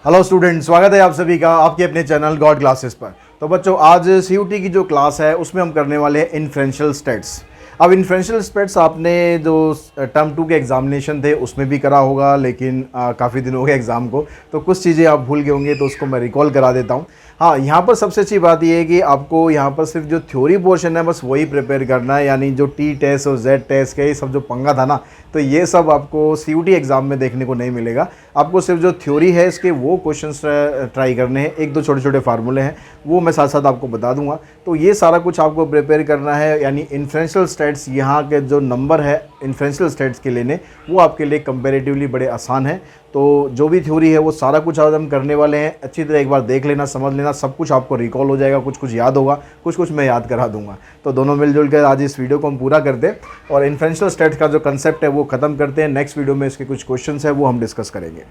Hello student, स्वागत है आप सभी का आपके अपने चैनल गॉड क्लासेस पर। तो बच्चों, आज सीयूटी की जो क्लास है उसमें हम करने वाले हैं इन्फ्रेंशियल स्टेट्स। अब इन्फ्रेंशियल स्टेट्स आपने जो टर्म 2 के एग्जामिनेशन थे उसमें भी करा होगा, लेकिन काफ़ी दिन हो गए एग्ज़ाम को, तो कुछ चीज़ें आप भूल गए होंगे, तो उसको मैं रिकॉल करा देता हूँ। हाँ, यहाँ पर सबसे अच्छी बात यह है कि आपको यहाँ पर सिर्फ जो थ्योरी पोर्शन है बस वही प्रिपेयर करना है, यानी जो टी टेस्ट और जेड टेस्ट का ये सब जो पंगा था ना, तो ये सब आपको सीयूटी एग्ज़ाम में देखने को नहीं मिलेगा। आपको सिर्फ जो थ्योरी है इसके वो क्वेश्चंस ट्राई करने हैं, एक दो छोटे छोटे फार्मूले हैं वो मैं साथ साथ आपको बता दूंगा। तो ये सारा कुछ आपको प्रिपेयर करना है, यानी इन्फ्रेंशियल स्टेट्स यहाँ के जो नंबर है इन्फ्रेंशियल स्टेट्स के लेने वो आपके लिए कंपैरेटिवली बड़े आसान हैं। तो जो भी थ्योरी है वो सारा कुछ आज हम करने वाले हैं। अच्छी तरह एक बार देख लेना, समझ लेना, सब कुछ आपको रिकॉल हो जाएगा, कुछ कुछ याद होगा, कुछ कुछ मैं याद करा दूंगा। तो दोनों मिलजुल कर आज इस वीडियो को हम पूरा करते हैं और इन्फ्रेंशियल स्टेट्स का जो कंसेप्ट है वो ख़त्म करते हैं। नेक्स्ट वीडियो में इसके कुछ क्वेश्चन है वो हम डिस्कस करेंगे।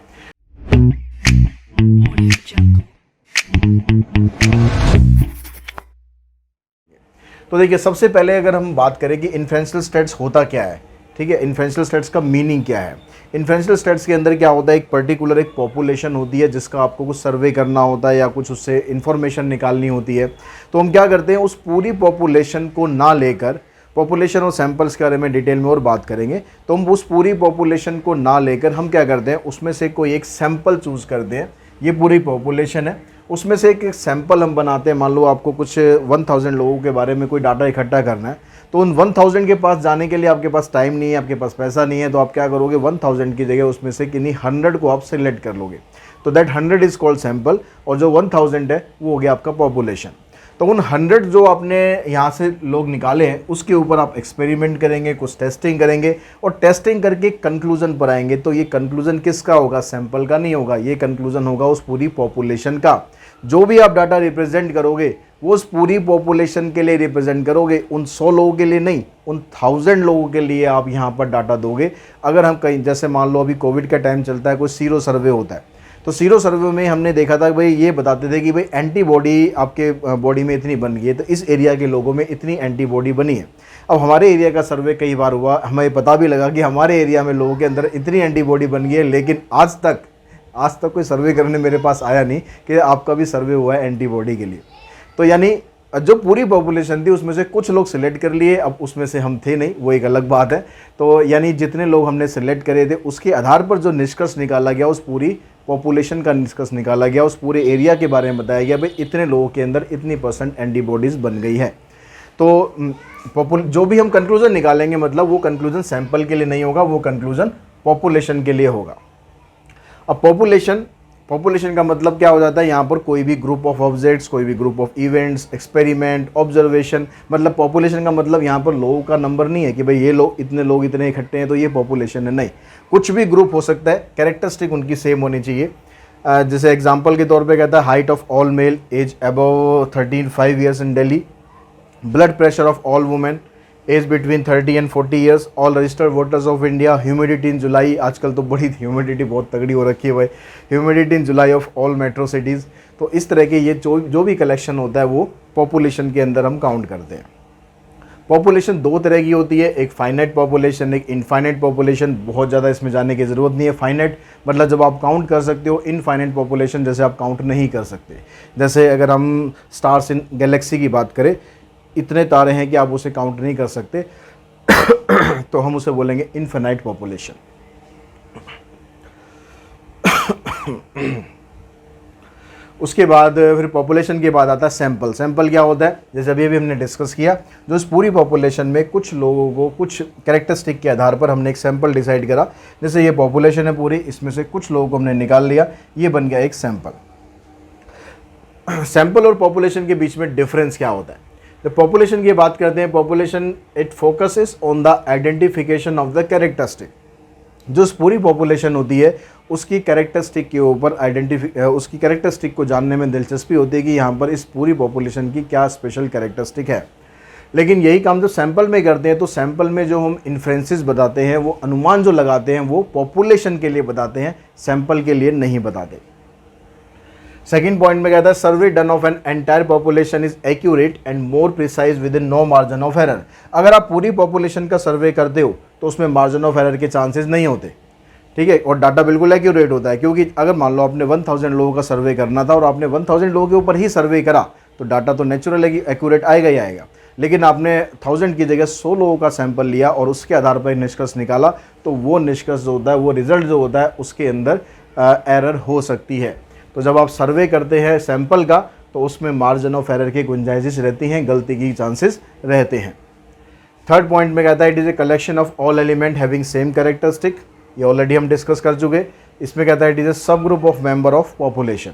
तो देखिए, सबसे पहले अगर हम बात करें कि इन्फ्रेंशियल स्टेट्स होता क्या है, ठीक है, इन्फ्रेंशियल स्टेट्स का मीनिंग क्या है। इन्फ्रेंशियल स्टेट्स के अंदर क्या होता है, एक पर्टिकुलर एक पॉपुलेशन होती है जिसका आपको कुछ सर्वे करना होता है या कुछ उससे इन्फॉर्मेशन निकालनी होती है। तो हम क्या करते हैं, उस पूरी पॉपुलेशन को ना लेकर, पॉपुलेशन और सैंपल्स के बारे में डिटेल में और बात करेंगे, तो हम उस पूरी पॉपुलेशन को ना लेकर हम क्या करते हैं, उसमें से कोई एक सैंपल चूज़ करते हैं। ये पूरी पॉपुलेशन है, उसमें से एक सैंपल हम बनाते हैं। मान लो आपको कुछ 1000 लोगों के बारे में कोई डाटा इकट्ठा करना है, तो उन 1000 के पास जाने के लिए आपके पास टाइम नहीं है, आपके पास पैसा नहीं है, तो आप क्या करोगे, 1000 की जगह उसमें से किन्हीं 100 को आप सिलेक्ट कर लोगे। तो दैट 100 इज़ कॉल्ड सैंपल, और जो 1000 है वो हो गया आपका पॉपुलेशन। तो उन 100 जो आपने यहाँ से लोग निकाले हैं उसके ऊपर आप एक्सपेरिमेंट करेंगे, कुछ टेस्टिंग करेंगे और टेस्टिंग करके कंक्लूजन पर आएंगे। तो ये कंक्लूजन किसका होगा, सैंपल का नहीं होगा, ये कंक्लूजन होगा उस पूरी पॉपुलेशन का। जो भी आप डाटा रिप्रेजेंट करोगे वो उस पूरी पॉपुलेशन के लिए रिप्रेजेंट करोगे, उन 100 लोगों के लिए नहीं, उन 1000 लोगों के लिए आप यहाँ पर डाटा दोगे। अगर हम कहीं, जैसे मान लो अभी कोविड का टाइम चलता है, कोई सीरो सर्वे होता है, तो सीरो सर्वे में हमने देखा था कि भाई ये बताते थे कि भाई एंटीबॉडी आपके बॉडी में इतनी बन गई है, तो इस एरिया के लोगों में इतनी एंटीबॉडी बनी है। अब हमारे एरिया का सर्वे कई बार हुआ, हमें पता भी लगा कि हमारे एरिया में लोगों के अंदर इतनी एंटीबॉडी बन गई है, लेकिन आज तक कोई सर्वे करने मेरे पास आया नहीं कि आपका भी सर्वे हुआ है एंटीबॉडी के लिए। तो यानी जो पूरी पॉपुलेशन थी उसमें से कुछ लोग सिलेक्ट कर लिए, अब उसमें से हम थे नहीं, वो एक अलग बात है। तो यानी जितने लोग हमने सिलेक्ट करे थे उसके आधार पर जो निष्कर्ष निकाला गया, उस पूरी पॉपुलेशन का निष्कर्ष निकाला गया, उस पूरे एरिया के बारे में बताया गया भाई इतने लोगों के अंदर इतनी % एंटीबॉडीज़ बन गई है। तो जो भी हम कंक्लूजन निकालेंगे, मतलब वो कंक्लूजन सैंपल के लिए नहीं होगा, वो कंक्लूजन पॉपुलेशन के लिए होगा। अब पॉपुलेशन का मतलब क्या हो जाता है, यहाँ पर कोई भी ग्रुप ऑफ ऑब्जेक्ट्स, कोई भी group of events, experiment, observation, मतलब पॉपुलेशन का मतलब यहाँ पर लोगों का नंबर नहीं है कि भाई ये लोग इतने इकट्ठे हैं तो ये पॉपुलेशन है, नहीं, कुछ भी ग्रुप हो सकता है, कैरेक्टरिस्टिक उनकी सेम होनी चाहिए। जैसे एग्जांपल के तौर पे कहता है height of all male age above 13 years in Delhi, blood pressure of all women age between 30 and 40 years, all registered voters of India, humidity in July, आजकल तो बड़ी ह्यूमिडिटी बहुत तगड़ी हो रखी है भाई, humidity in July of all metro cities. तो इस तरह के ये जो भी कलेक्शन होता है वो पॉपुलेशन के अंदर हम काउंट करते हैं। पॉपुलेशन दो तरह की होती है, एक फाइनाइट पॉपुलेशन, एक इनफाइनाइट पॉपुलेशन। बहुत ज़्यादा इसमें जाने की ज़रूरत नहीं है। फाइनाइट मतलब जब आप काउंट कर सकते हो, इनफाइनाइट पॉपुलेशन जैसे आप काउंट नहीं कर सकते। जैसे अगर हम स्टार्स इन गैलेक्सी की बात करें, इतने तारे हैं कि आप उसे काउंट नहीं कर सकते तो हम उसे बोलेंगे इनफाइनाइट पॉपुलेशन। उसके बाद फिर पॉपुलेशन के बाद आता है सैंपल। सैंपल क्या होता है, जैसे अभी हमने डिस्कस किया, जो इस पूरी पॉपुलेशन में कुछ लोगों को कुछ कैरेक्टरिस्टिक के आधार पर हमने एक सैंपल डिसाइड करा। जैसे ये पॉपुलेशन है पूरी, इसमें से कुछ लोगों को हमने निकाल लिया, ये बन गया एक सैंपल। सैंपल और पॉपुलेशन के बीच में डिफरेंस क्या होता है, तो पॉपुलेशन की बात करते हैं। Population it focuses on the identification of the characteristic. जो इस पूरी पॉपुलेशन होती है उसकी कैरेक्टरिस्टिक के ऊपर उसकी कैरेक्टरिस्टिक को जानने में दिलचस्पी होती है कि यहाँ पर इस पूरी पॉपुलेशन की क्या स्पेशल कैरेक्टरिस्टिक है। लेकिन यही काम जो सैंपल में करते हैं, तो सैंपल में जो हम इन्फ्रेंसेस बताते हैं, वो अनुमान जो लगाते हैं वो पॉपुलेशन के लिए बताते हैं, सैंपल के लिए नहीं बताते। सेकेंड पॉइंट में कहता है survey done of an entire population is accurate and more precise within no margin of error. अगर आप पूरी पॉपुलेशन का सर्वे करते हो तो उसमें मार्जिन ऑफ एरर के चांसेस नहीं होते। ठीक है, और डाटा बिल्कुल एक्यूरेट होता है, क्योंकि अगर मान लो आपने 1000 लोगों का सर्वे करना था और आपने 1000 लोगों के ऊपर ही सर्वे करा तो डाटा तो नेचुरल है कि एक्यूरेट आएगा ही आएगा। लेकिन आपने 1000 की जगह 100 लोगों का सैंपल लिया और उसके आधार पर निष्कर्ष निकाला, तो वो निष्कर्ष जो होता है, वो रिजल्ट जो होता है, उसके अंदर एरर हो सकती है। तो जब आप सर्वे करते हैं सैंपल का तो उसमें मार्जिन ऑफ एरर की गुंजाइश रहती हैं, गलती की चांसेस रहते हैं। थर्ड पॉइंट में कहता है it is a collection of all element having same characteristic, ये ऑलरेडी हम डिस्कस कर चुके। इसमें कहता है इट इज़ ए सब group of member of population.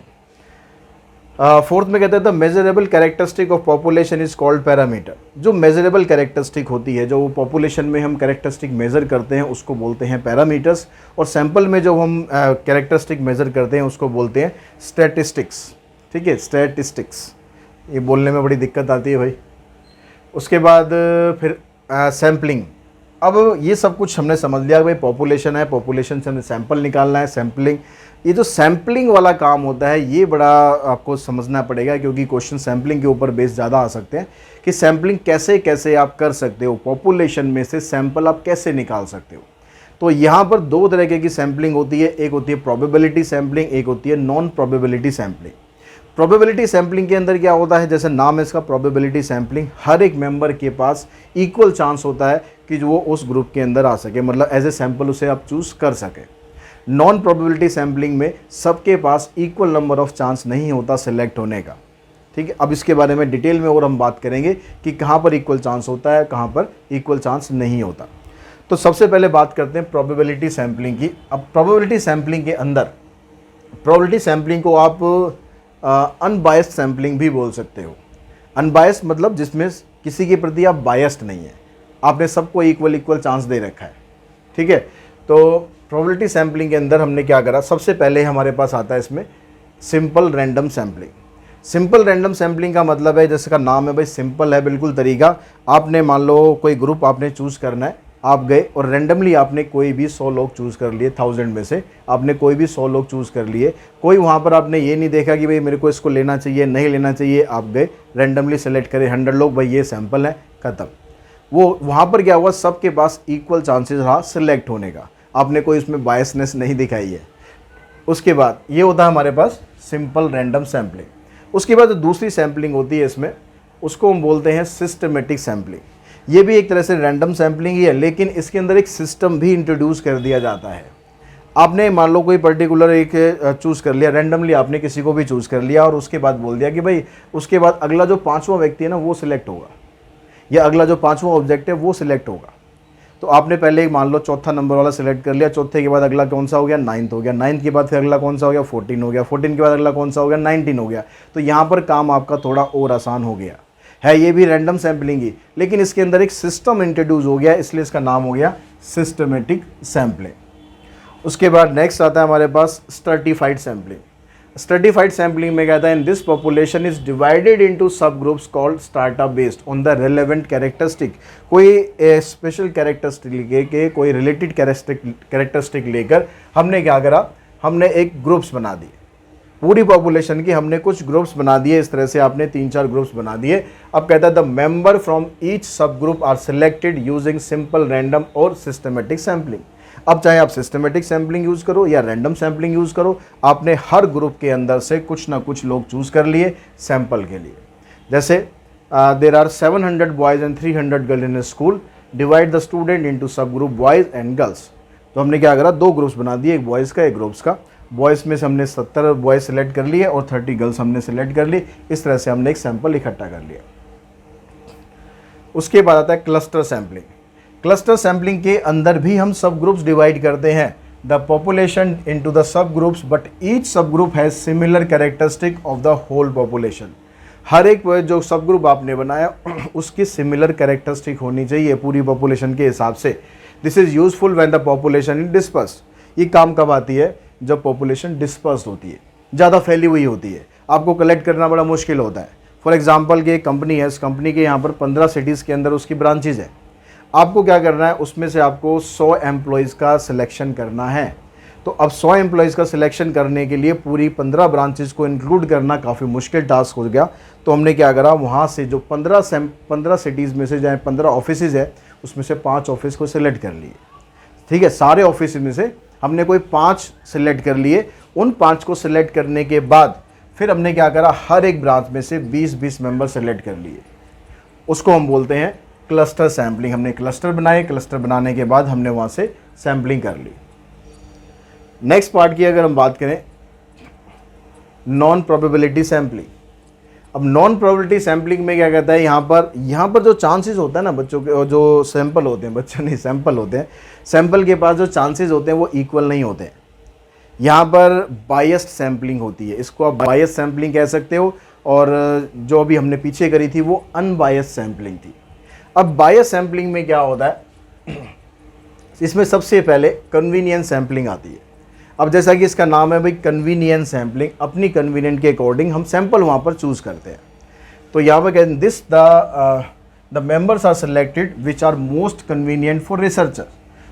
Fourth में कहता है the measurable characteristic of population is called parameter. जो मेजरेबल कैरेक्टरिस्टिक होती है, जो पॉपुलेशन में हम कैरेक्टरिस्टिक मेजर करते हैं, उसको बोलते हैं पैरामीटर्स। और सैंपल में जो हम कैरेक्टरिस्टिक मेजर करते हैं उसको बोलते हैं स्टैटिस्टिक्स। ठीक है, स्टैटिस्टिक्स, ये बोलने में बड़ी दिक्कत आती है भाई। उसके बाद फिर सैम्पलिंग। अब ये सब कुछ हमने समझ लिया भाई, पॉपुलेशन है, पॉपुलेशन से हमें सैंपल निकालना है, सैम्पलिंग। ये जो सैम्पलिंग वाला काम होता है ये बड़ा आपको समझना पड़ेगा, क्योंकि क्वेश्चन सैम्पलिंग के ऊपर बेस ज़्यादा आ सकते हैं कि सैम्पलिंग कैसे कैसे आप कर सकते हो, पॉपुलेशन में से सैंपल आप कैसे निकाल सकते हो। तो यहाँ पर दो तरीके की सैम्पलिंग होती है, एक होती है प्रोबेबिलिटी सैम्पलिंग, एक होती है non probability sampling. Probability sampling के अंदर क्या होता है, जैसे नाम है इसका प्रोबेबिलिटी सैम्पलिंग, हर एक मेंबर के पास इक्वल चांस होता है कि वो उस ग्रुप के अंदर आ सके, मतलब एज ए सैंपल उसे आप चूज़ कर सके। नॉन प्रोबेबिलिटी सैम्पलिंग में सबके पास इक्वल नंबर ऑफ चांस नहीं होता सिलेक्ट होने का। ठीक है, अब इसके बारे में डिटेल में और हम बात करेंगे कि कहाँ पर इक्वल चांस होता है, कहाँ पर इक्वल चांस नहीं होता। तो सबसे पहले बात करते हैं प्रोबेबिलिटी सैम्पलिंग की। अब प्रोबेबिलिटी सैम्पलिंग के अंदर, प्रोबेबिलिटी सैम्पलिंग को आप अनबायस्ड सैम्पलिंग भी बोल सकते हो। अनबायस्ड मतलब जिसमें किसी के प्रति आप बायस्ड नहीं है, आपने सबको इक्वल चांस दे रखा है। ठीक है, तो प्रोबेबिलिटी सैम्पलिंग के अंदर हमने क्या करा, सबसे पहले हमारे पास आता है इसमें simple random sampling. Simple random sampling का मतलब है, जैसे का नाम है भाई, सिंपल है बिल्कुल तरीका। आपने मान लो कोई ग्रुप आपने चूज़ करना है, आप गए और रैंडमली आपने कोई भी 100 लोग चूज़ कर लिए, 1000 में से आपने कोई भी 100 लोग चूज़ कर लिए। कोई वहाँ पर आपने ये नहीं देखा कि भाई मेरे को इसको लेना चाहिए नहीं लेना चाहिए, आप गए रैंडमली सेलेक्ट करें 100 लोग, भाई ये सैंपल है, ख़त्म। वो वहाँ पर क्या हुआ, सबके पास इक्वल चांसेस रहा सिलेक्ट होने का, आपने कोई उसमें बायसनेस नहीं दिखाई है। उसके बाद ये होता है हमारे पास सिंपल रैंडम सैम्पलिंग। उसके बाद दूसरी सैम्पलिंग होती है इसमें, उसको हम बोलते हैं सिस्टमेटिक सैम्पलिंग। ये भी एक तरह से रैंडम सैम्पलिंग ही है, लेकिन इसके अंदर एक सिस्टम भी इंट्रोड्यूस कर दिया जाता है। आपने मान लो कोई पर्टिकुलर एक चूज़ कर लिया, रैंडमली आपने किसी को भी चूज़ कर लिया और उसके बाद बोल दिया कि भाई उसके बाद अगला जो 5वां व्यक्ति है ना वो सिलेक्ट होगा, या अगला जो 5वां ऑब्जेक्ट है वो सिलेक्ट होगा। तो आपने पहले मान लो चौथा नंबर वाला सिलेक्ट कर लिया, चौथे के बाद अगला कौन सा हो गया, 9th हो गया, 9th के बाद फिर अगला कौन सा हो गया, 14 हो गया, 14 के बाद अगला कौन सा हो गया, 19 हो गया। तो यहाँ पर काम आपका थोड़ा और आसान हो गया है। ये भी रैंडम सैम्पलिंग ही, लेकिन इसके अंदर एक सिस्टम इंट्रोड्यूस हो गया, इसलिए इसका नाम हो गया सिस्टमेटिक सैम्पलिंग। उसके बाद नेक्स्ट आता है हमारे पास स्ट्रैटिफाइड सैम्पलिंग। स्ट्रैटिफाइड सैम्पलिंग में कहता है in this population is divided into सब groups called strata based on the relevant characteristic. कोई स्पेशल कैरेक्टरिस्टिक लेके, कोई रिलेटेड कैरेक्टरिस्टिक लेकर हमने क्या करा, हमने एक ग्रुप्स बना दिए, पूरी पॉपुलेशन की हमने कुछ ग्रुप्स बना दिए। इस तरह से आपने 3-4 ग्रुप्स बना दिए। अब कहता है the member from each sub group are selected using simple random और सिस्टमेटिक सैम्पलिंग। अब चाहे आप सिस्टमेटिक सैम्पलिंग यूज़ करो या रैंडम सैम्पलिंग यूज़ करो, आपने हर ग्रुप के अंदर से कुछ ना कुछ लोग चूज़ कर लिए सैंपल के लिए। जैसे there are 700 boys and 300 girl in a school, divide the student into sub group boys and girls. तो हमने क्या करा, 2 ग्रुप्स बना दिए, एक बॉयज़ का एक गर्ल्स का। बॉयज़ में से हमने 70 बॉयज़ सेलेक्ट कर लिए और 30 गर्ल्स हमने सेलेक्ट कर ली। इस तरह से हमने एक सैंपल इकट्ठा कर लिया। उसके बाद आता है क्लस्टर सैम्पलिंग। क्लस्टर सैम्पलिंग के अंदर भी हम सब ग्रुप्स डिवाइड करते हैं the population into the sub groups, but each sub group has similar characteristic of the whole population. हर एक जो सब ग्रुप आपने बनाया उसकी सिमिलर कैरेक्टरिस्टिक होनी चाहिए पूरी पॉपुलेशन के हिसाब से। This is useful when the population is disperse. ये काम कब आती है, जब पॉपुलेशन डिस्पर्स होती है, ज़्यादा फैली हुई होती है, आपको कलेक्ट करना बड़ा मुश्किल होता है। फॉर एग्जाम्पल की एक कंपनी है, इस कंपनी के यहाँ पर 15 सिटीज़ के अंदर उसकी ब्रांचेज है। आपको क्या करना है, उसमें से आपको 100 एम्प्लॉयज़ का सिलेक्शन करना है। तो अब 100 एम्प्लॉयज़ का सिलेक्शन करने के लिए पूरी 15 ब्रांचेस को इंक्लूड करना काफ़ी मुश्किल टास्क हो गया। तो हमने क्या करा, वहाँ से जो 15 सिटीज़ में से जहाँ 15 ऑफिसेज़ है उसमें से 5 ऑफिस को सिलेक्ट कर लिए। ठीक है, सारे ऑफिस में से हमने कोई 5 सिलेक्ट कर लिए, उन 5 को सिलेक्ट करने के बाद फिर हमने क्या करा, हर एक ब्रांच में से 20-20 मेंबर सेलेक्ट कर लिए। उसको हम बोलते हैं क्लस्टर सैम्पलिंग। हमने क्लस्टर बनाए, क्लस्टर बनाने के बाद हमने वहाँ से सैम्पलिंग कर ली। नेक्स्ट पार्ट की अगर हम बात करें, नॉन प्रोबेबिलिटी सैम्पलिंग। अब नॉन प्रोबेबिलिटी सैम्पलिंग में क्या कहता है, यहाँ पर जो चांसेस होता है ना बच्चों के, जो सैंपल होते हैं, बच्चों नहीं सैंपल होते हैं, सैंपल के पास जो चांसेस होते हैं वो इक्वल नहीं होते हैं। यहाँ पर बायस्ड सैम्पलिंग होती है, इसको आप बायस्ड सैम्पलिंग कह सकते हो, और जो अभी हमने पीछे करी थी वो अनबायस्ड सैम्पलिंग थी। अब बायस्ड सैम्पलिंग में क्या होता है, इसमें सबसे पहले कन्वीनियंस सैम्पलिंग आती है। अब जैसा कि इसका नाम है भाई कन्वीनियंस सैम्पलिंग, अपनी कन्वीनियंट के अकॉर्डिंग हम सैंपल वहाँ पर चूज़ करते हैं। तो यहाँ पर कहते हैं this the members are selected which are most convenient for researcher.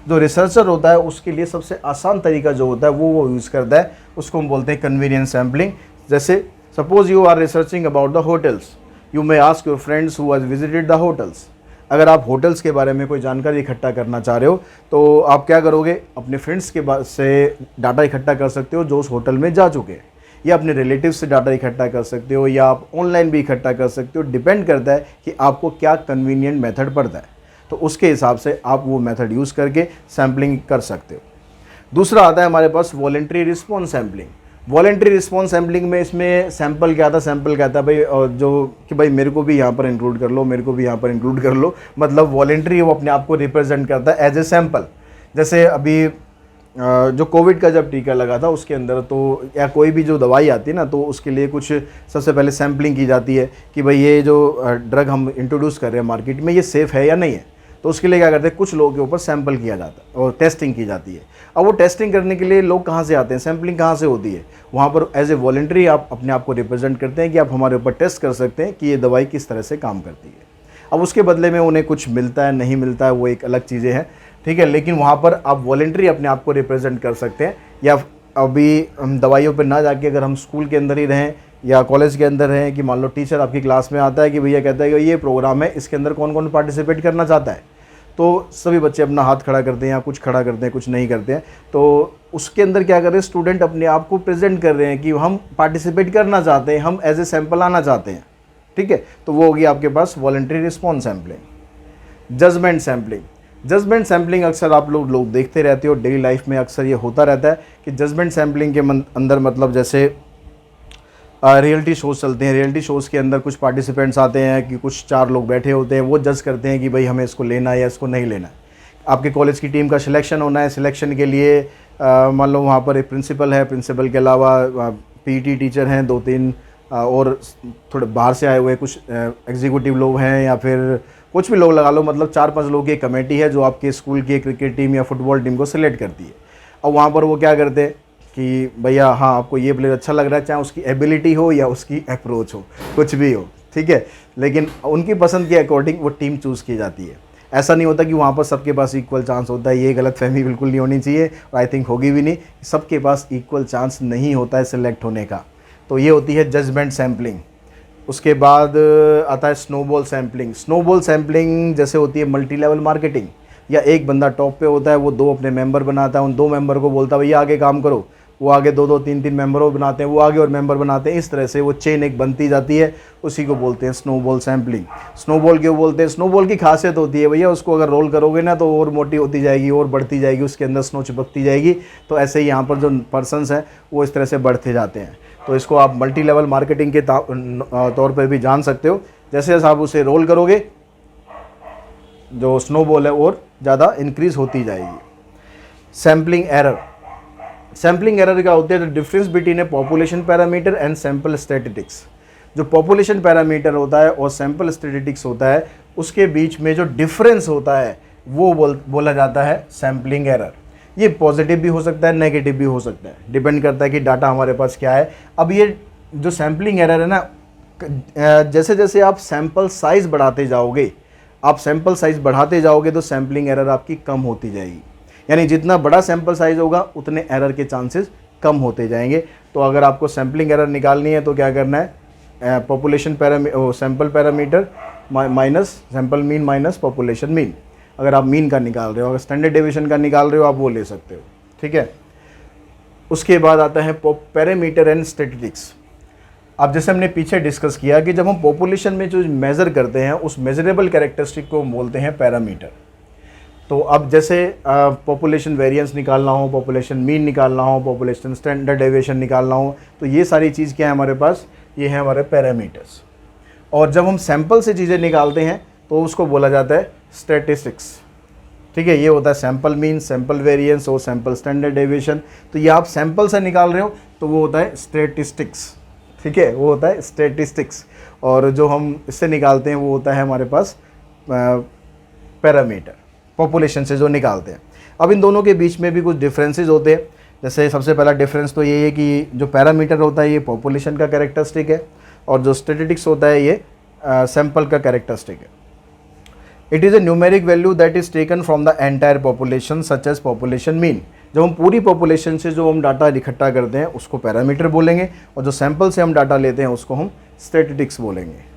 जो रिसर्चर होता है उसके लिए सबसे आसान तरीका जो होता है वो यूज़ करता है, उसको हम बोलते हैं कन्वीनियंस सैम्पलिंग। जैसे suppose you are researching about the hotels, you may ask your friends who has visited the hotels. अगर आप होटल्स के बारे में कोई जानकारी इकट्ठा करना चाह रहे हो तो आप क्या करोगे, अपने फ्रेंड्स के पास से डाटा इकट्ठा कर सकते हो जो उस होटल में जा चुके हैं, या अपने रिलेटिव से डाटा इकट्ठा कर सकते हो, या आप ऑनलाइन भी इकट्ठा कर सकते हो। डिपेंड करता है कि आपको क्या कन्वीनियंट मेथड पड़ता है, तो उसके हिसाब से आप वो मेथड यूज़ करके सैम्पलिंग कर सकते हो। दूसरा आता है हमारे पास voluntary response sampling. Voluntary response sampling में इसमें सैंपल क्या था, सैंपल कहता है भाई जो कि भाई मेरे को भी यहाँ पर इंक्लूड कर लो, मेरे को भी यहाँ पर इंक्लूड कर लो, मतलब वॉलंटरी वो अपने आप को रिप्रेजेंट करता है एज ए सैंपल। जैसे अभी जो कोविड का जब टीका लगा था उसके अंदर तो, या कोई भी जो दवाई आती है ना, तो उसके लिए कुछ सबसे पहले सैम्पलिंग की जाती है कि भाई ये जो ड्रग हम इंट्रोड्यूस कर रहे हैं मार्केट में ये सेफ़ है या नहीं है। तो उसके लिए क्या करते हैं, कुछ लोगों के ऊपर सैंपल किया जाता है और टेस्टिंग की जाती है। अब वो टेस्टिंग करने के लिए लोग कहाँ से आते हैं, सैम्पलिंग कहाँ से होती है, वहाँ पर एज ए वॉलंटरी आप अपने आप को रिप्रेजेंट करते हैं कि आप हमारे ऊपर टेस्ट कर सकते हैं कि ये दवाई किस तरह से काम करती है। अब उसके बदले में उन्हें कुछ मिलता है नहीं मिलता है वो एक अलग चीज़ें हैं, ठीक है, लेकिन वहाँ पर आप वॉलंटरी अपने आप को रिप्रेजेंट कर सकते हैं। या अभी हम दवाइयों पर ना जाके अगर हम स्कूल के अंदर ही रहें या कॉलेज के अंदर रहें कि मान लो टीचर आपकी क्लास में आता है कि भैया कहता है कि ये प्रोग्राम है, इसके अंदर कौन कौन पार्टिसिपेट करना चाहता है, तो सभी बच्चे अपना हाथ खड़ा करते हैं या कुछ खड़ा करते हैं, कुछ नहीं करते हैं। तो उसके अंदर क्या कर रहे हैं, स्टूडेंट अपने आप को प्रेजेंट कर रहे हैं कि हम पार्टिसिपेट करना चाहते हैं, हम एज ए सैंपल आना चाहते हैं, ठीक है। तो वो होगी आपके पास voluntary response sampling. Judgement sampling, judgement sampling अक्सर आप लोग देखते रहते हो, डेली लाइफ में अक्सर ये होता रहता है कि जजमेंट सैम्पलिंग के अंदर मतलब जैसे रियलिटी शोज़ चलते हैं, रियलिटी शोज़ के अंदर कुछ पार्टिसिपेंट्स आते हैं कि कुछ 4 लोग बैठे होते हैं, वो जज करते हैं कि भाई हमें इसको लेना है या इसको नहीं लेना है। आपके कॉलेज की टीम का सिलेक्शन होना है, सिलेक्शन के लिए मान लो वहाँ पर एक प्रिंसिपल है, प्रिंसिपल के अलावा पीटी टीचर हैं 2-3 और थोड़े बाहर से आए हुए कुछ एग्जीक्यूटिव लोग हैं, या फिर कुछ भी लोग लगा लो, मतलब 4-5 लोगों की एक कमेटी है जो आपके स्कूल की क्रिकेट टीम या फुटबॉल टीम को सिलेक्ट करती है। अब वहाँ पर वो क्या करते हैं कि भैया हाँ आपको ये प्लेयर अच्छा लग रहा है, चाहे उसकी एबिलिटी हो या उसकी अप्रोच हो, कुछ भी हो, ठीक है, लेकिन उनकी पसंद के अकॉर्डिंग वो टीम चूज़ की जाती है। ऐसा नहीं होता कि वहाँ पर सबके पास इक्वल चांस होता है, ये गलतफहमी बिल्कुल नहीं होनी चाहिए और आई थिंक होगी भी नहीं, सबके पास इक्वल चांस नहीं होता है सिलेक्ट होने का। तो ये होती है जजमेंट सैम्पलिंग। उसके बाद आता है स्नोबॉल सैम्पलिंग। स्नोबॉल सैम्पलिंग जैसे होती है मल्टी लेवल मार्केटिंग, या एक बंदा टॉप पे होता है, वो 2 अपने मेंबर बनाता है, उन 2 मेंबर को बोलता है भैया आगे काम करो, वो आगे 2-2, 3-3 मेंबरों बनाते हैं, वो आगे और मेंबर बनाते हैं, इस तरह से वो चेन एक बनती जाती है, उसी को बोलते हैं स्नोबॉल सैम्पलिंग। स्नोबॉल क्यों बोलते हैं, स्नोबॉल की खासियत होती है भैया उसको अगर रोल करोगे ना तो और मोटी होती जाएगी और बढ़ती जाएगी, उसके अंदर स्नो चिपकती जाएगी। तो ऐसे ही यहाँ पर जो पर्सनस हैं वो इस तरह से बढ़ते जाते हैं। तो इसको आप मल्टी लेवल मार्केटिंग के तौर पर भी जान सकते हो। जैसे जैसे आप उसे रोल करोगे जो स्नोबॉल है और ज़्यादा इंक्रीज़ होती जाएगी। सैम्पलिंग एरर, सैम्पलिंग एरर क्या होती है, the difference between A population parameter and sample statistics. जो पॉपुलेशन पैरामीटर होता है और सैम्पल स्टैटिस्टिक्स होता है उसके बीच में जो डिफरेंस होता है वो बोला जाता है सैम्पलिंग एरर। ये पॉजिटिव भी हो सकता है, नेगेटिव भी हो सकता है, डिपेंड करता है कि डाटा हमारे पास क्या है। अब ये जो सैम्पलिंग एरर है ना, जैसे जैसे आप सैम्पल साइज़ बढ़ाते जाओगे, आप सैम्पल साइज़ बढ़ाते जाओगे तो सैम्पलिंग एरर आपकी कम होती जाएगी। यानी जितना बड़ा सैंपल साइज़ होगा उतने एरर के चांसेस कम होते जाएंगे। तो अगर आपको सैम्पलिंग एरर निकालनी है तो क्या करना है, population sample parameter minus sample mean minus population mean. अगर आप मीन का निकाल रहे हो, अगर स्टैंडर्ड डेविएशन का निकाल रहे हो आप वो ले सकते हो, ठीक है। उसके बाद आता है पैरामीटर एंड स्टैटिस्टिक्स। अब जैसे हमने पीछे डिस्कस किया कि जब हम पॉपुलेशन में जो मेज़र करते हैं उस मेजरेबल कैरेक्टरिस्टिक को हम बोलते हैं पैरामीटर। तो अब जैसे पॉपुलेशन वेरिएंस निकालना हो, पॉपुलेशन मीन निकालना हो, पॉपुलेशन स्टैंडर्ड डेविएशन निकालना हो, तो ये सारी चीज़ क्या है हमारे पास, ये है हमारे पैरामीटर्स। और जब हम सैंपल से चीज़ें निकालते हैं तो उसको बोला जाता है स्टैटिस्टिक्स। ठीक है, ये होता है सैंपल मीन, सैंपल वेरिएंस और सैंपल स्टैंडर्ड डेविएशन। तो ये आप सैंपल से निकाल रहे हो तो वो होता है स्टैटिस्टिक्स। ठीक है, वो होता है स्टैटिस्टिक्स। और जो हम इससे निकालते हैं वो होता है हमारे पास पैरामीटर, पॉपुलेशन से जो निकालते हैं। अब इन दोनों के बीच में भी कुछ डिफरेंसेस होते हैं। जैसे सबसे पहला डिफरेंस तो ये है कि जो पैरामीटर होता है ये पॉपुलेशन का कैरेक्टरिस्टिक है और जो स्टैटिस्टिक्स होता है ये सैंपल का कैरेक्टरिस्टिक है। It is a numeric value that is taken from the entire population such as population mean. जब हम पूरी पॉपुलेशन से जो हम डाटा इकट्ठा करते हैं उसको पैरामीटर बोलेंगे और जो सैंपल से हम डाटा लेते हैं उसको हम स्टैटिस्टिक्स बोलेंगे।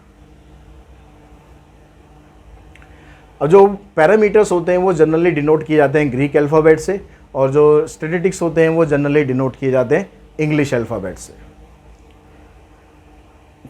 अब जो पैरामीटर्स होते हैं वो जनरली डिनोट किए जाते हैं ग्रीक अल्फ़ाबेट से और जो स्टैटिस्टिक्स होते हैं वो जनरली डिनोट किए जाते हैं इंग्लिश अल्फ़ाबेट से।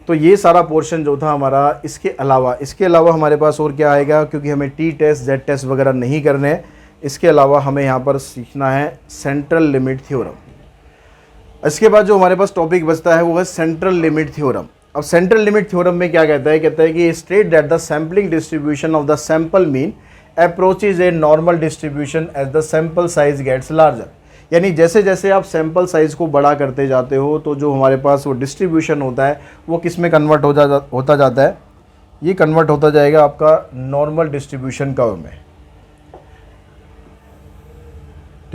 तो ये सारा पोर्शन जो था हमारा, इसके अलावा हमारे पास और क्या आएगा, क्योंकि हमें टी टेस्ट जेड टेस्ट वगैरह नहीं करने हैं। इसके अलावा हमें यहाँ पर सीखना है सेंट्रल लिमिट थ्योरम। इसके बाद जो हमारे पास टॉपिक बचता है वो है सेंट्रल लिमिट थ्योरम। अब सेंट्रल लिमिट थ्योरम में क्या कहता है कि state that the sampling distribution of the sample mean approaches a normal distribution as the sample size gets larger. यानी जैसे जैसे आप सैंपल साइज़ को बड़ा करते जाते हो तो जो हमारे पास वो डिस्ट्रीब्यूशन होता है वो किस में कन्वर्ट होता जाता है, ये कन्वर्ट होता जाएगा आपका नॉर्मल डिस्ट्रीब्यूशन कर्व में।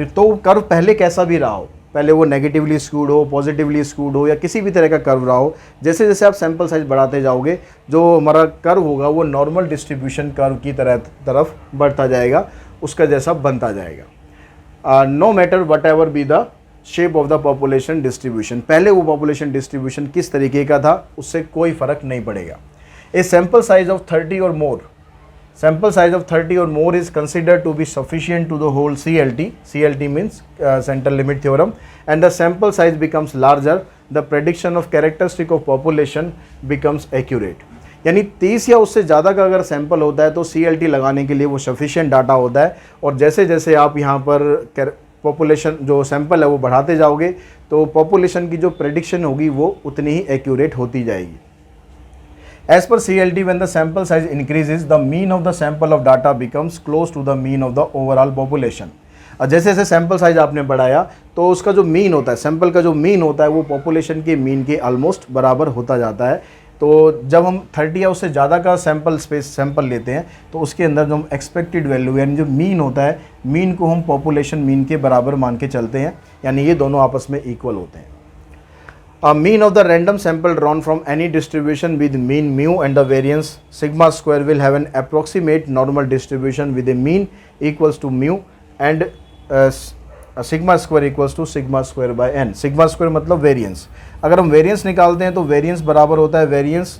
तो कर्व पहले कैसा भी रहा हो, पहले वो नेगेटिवली स्क्यूड हो, पॉजिटिवली स्क्यूड हो या किसी भी तरह का कर्व रहा हो, जैसे जैसे आप सैंपल साइज बढ़ाते जाओगे जो हमारा कर्व होगा वो नॉर्मल डिस्ट्रीब्यूशन कर्व की तरफ बढ़ता जाएगा, उसका जैसा बनता जाएगा। No matter whatever be the shape of the population distribution. पहले वो पॉपुलेशन डिस्ट्रीब्यूशन किस तरीके का था उससे कोई फ़र्क नहीं पड़ेगा। ए सैंपल साइज ऑफ 30 और मोर, sample size of 30 or more is considered to be sufficient to the whole CLT. CLT means central limit theorem, and the sample size becomes larger, the prediction of characteristic of population becomes accurate. यानी 30 या उससे ज़्यादा का अगर sample होता है तो CLT लगाने के लिए वो सफिशिएंट डाटा होता है। और जैसे जैसे आप यहाँ पर पॉपुलेशन जो सैंपल है वो बढ़ाते जाओगे तो पॉपुलेशन की जो प्रेडिक्शन होगी वो उतनी ही एक्यूरेट होती जाएगी। As per CLT, when the sample size increases, the mean of the sample of data becomes close to the mean of the overall population. और जैसे जैसे सैंपल साइज आपने बढ़ाया तो उसका जो मीन होता है, सैंपल का जो मीन होता है वो पॉपुलेशन के मीन के ऑलमोस्ट बराबर होता जाता है। तो जब हम 30 या उससे ज़्यादा का सैंपल लेते हैं तो उसके अंदर जो हम एक्सपेक्टेड वैल्यू यानी जो मीन होता है, मीन को हम पॉपुलेशन मीन के बराबर मान के चलते हैं, यानी ये दोनों आपस में इक्वल होते हैं। A mean of the random sample drawn from any distribution with mean mu and the variance sigma square will have an approximate normal distribution with a mean equals to mu and sigma square equals to sigma square by n. Sigma square मतलब variance। अगर हम variance निकालते हैं तो variance बराबर होता है variance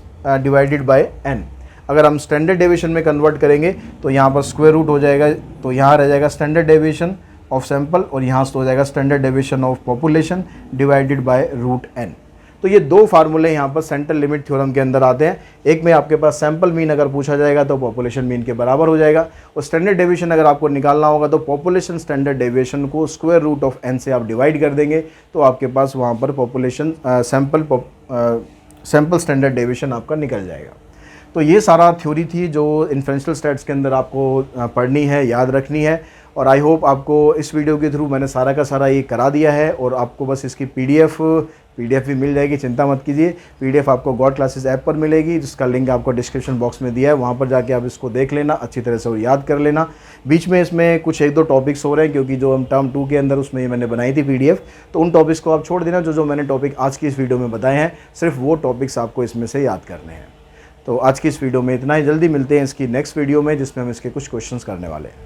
divided by n। अगर हम standard deviation में convert करेंगे तो यहाँ पर square root हो जाएगा, तो यहाँ रह जाएगा standard deviation ऑफ सैंपल और यहाँ से हो जाएगा standard deviation of population divided by root n। तो ये दो फार्मूले यहाँ पर सेंट्रल लिमिट थ्योरम के अंदर आते हैं। एक में आपके पास सैंपल मीन अगर पूछा जाएगा तो पॉपुलेशन मीन के बराबर हो जाएगा, और स्टैंडर्ड डेविएशन अगर आपको निकालना होगा तो पॉपुलेशन स्टैंडर्ड डेविएशन को स्क्वायर रूट ऑफ n से आप डिवाइड कर देंगे तो आपके पास वहाँ पर पॉपुलेशन सैंपल स्टैंडर्ड डेविएशन आपका निकल जाएगा। तो ये सारा थ्योरी थी जो इन्फ्रेंशियल स्टैट्स के अंदर आपको पढ़नी है, याद रखनी है। और आई होप आपको इस वीडियो के थ्रू मैंने सारा का सारा ये करा दिया है और आपको बस इसकी पीडीएफ भी मिल जाएगी, चिंता मत कीजिए। पीडीएफ आपको गॉड क्लासेस ऐप पर मिलेगी जिसका लिंक आपको डिस्क्रिप्शन बॉक्स में दिया है, वहाँ पर जाके आप इसको देख लेना, अच्छी तरह से और याद कर लेना। बीच में इसमें कुछ एक दो टॉपिक्स हो रहे हैं क्योंकि जो हम टर्म 2 के अंदर उसमें मैंने बनाई थी पीडीएफ, तो उन टॉपिक्स को आप छोड़ देना। जो मैंने टॉपिक आज की इस वीडियो में बताए हैं सिर्फ वो टॉपिक्स आपको इसमें से याद करने हैं। तो आज की इस वीडियो में इतना ही, जल्दी मिलते हैं इसकी नेक्स्ट वीडियो में जिसमें हम इसके कुछ क्वेश्चंस करने वाले हैं।